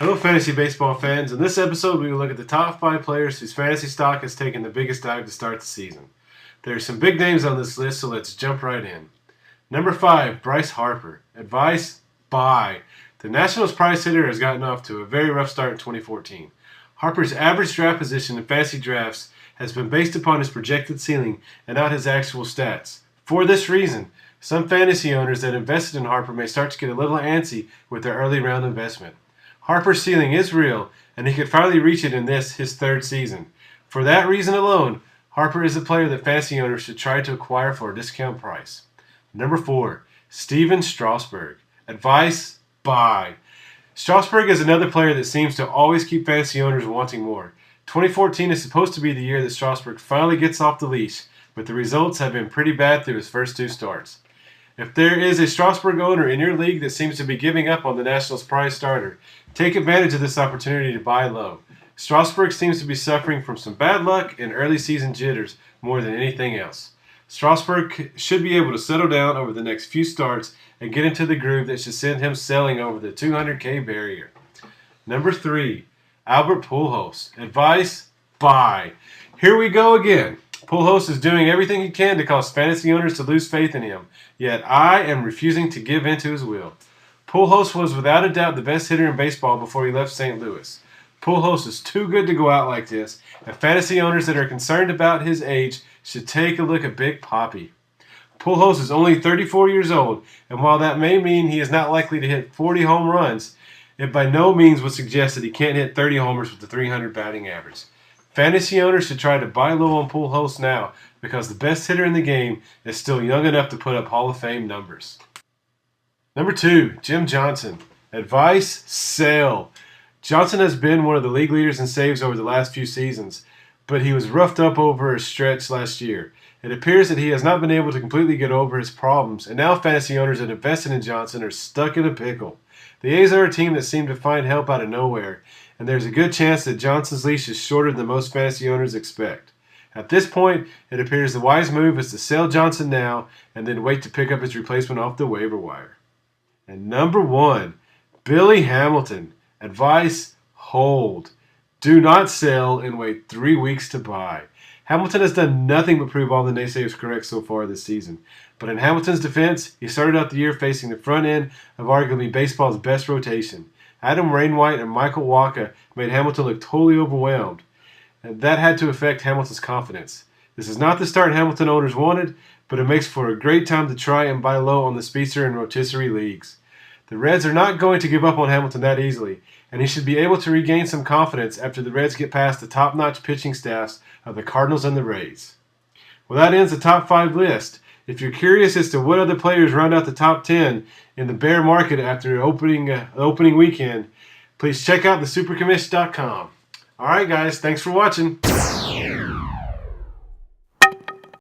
Hello, fantasy baseball fans. In this episode, we will look at the top 5 players whose fantasy stock has taken the biggest dive to start the season. There are some big names on this list, so let's jump right in. Number 5, Bryce Harper. Advice: buy. The Nationals prize hitter has gotten off to a very rough start in 2014. Harper's average draft position in fantasy drafts has been based upon his projected ceiling and not his actual stats. For this reason, some fantasy owners that invested in Harper may start to get a little antsy with their early round investment. Harper's ceiling is real, and he could finally reach it in his third season. For that reason alone, Harper is a player that fantasy owners should try to acquire for a discount price. Number 4, Steven Strasburg. Advice: buy. Strasburg is another player that seems to always keep fantasy owners wanting more. 2014 is supposed to be the year that Strasburg finally gets off the leash, but the results have been pretty bad through his first 2 starts. If there is a Strasburg owner in your league that seems to be giving up on the Nationals prize starter, take advantage of this opportunity to buy low. Strasburg seems to be suffering from some bad luck and early season jitters more than anything else. Strasburg should be able to settle down over the next few starts and get into the groove that should send him sailing over the 200K barrier. Number 3, Albert Pujols. Advice: buy. Here we go again. Pujols is doing everything he can to cause fantasy owners to lose faith in him, yet I am refusing to give in to his will. Pujols was without a doubt the best hitter in baseball before he left St. Louis. Pujols is too good to go out like this, and fantasy owners that are concerned about his age should take a look at Big Papi. Pujols is only 34 years old, and while that may mean he is not likely to hit 40 home runs, it by no means would suggest that he can't hit 30 homers with a 300 batting average. Fantasy owners should try to buy low on Pujols now because the best hitter in the game is still young enough to put up Hall of Fame numbers. Number 2, Jim Johnson. Advice: sell. Johnson has been one of the league leaders in saves over the last few seasons, but he was roughed up over a stretch last year. It appears that he has not been able to completely get over his problems, and now fantasy owners that invested in Johnson are stuck in a pickle. The A's are a team that seem to find help out of nowhere, and there's a good chance that Johnson's leash is shorter than most fantasy owners expect. At this point, it appears the wise move is to sell Johnson now and then wait to pick up his replacement off the waiver wire. And number 1, Billy Hamilton. Advice: hold. Do not sell and wait 3 weeks to buy. Hamilton has done nothing but prove all the naysayers correct so far this season. But in Hamilton's defense, he started out the year facing the front end of arguably baseball's best rotation. Adam Wainwright and Michael Wacha made Hamilton look totally overwhelmed, and that had to affect Hamilton's confidence. This is not the start Hamilton owners wanted, but it makes for a great time to try and buy low on the speedster and rotisserie leagues. The Reds are not going to give up on Hamilton that easily, and he should be able to regain some confidence after the Reds get past the top-notch pitching staffs of the Cardinals and the Rays. Well, that ends the top 5 list. If you're curious as to what other players round out the top 10 in the bear market after opening weekend, please check out thesupercommish.com. All right, guys, thanks for watching.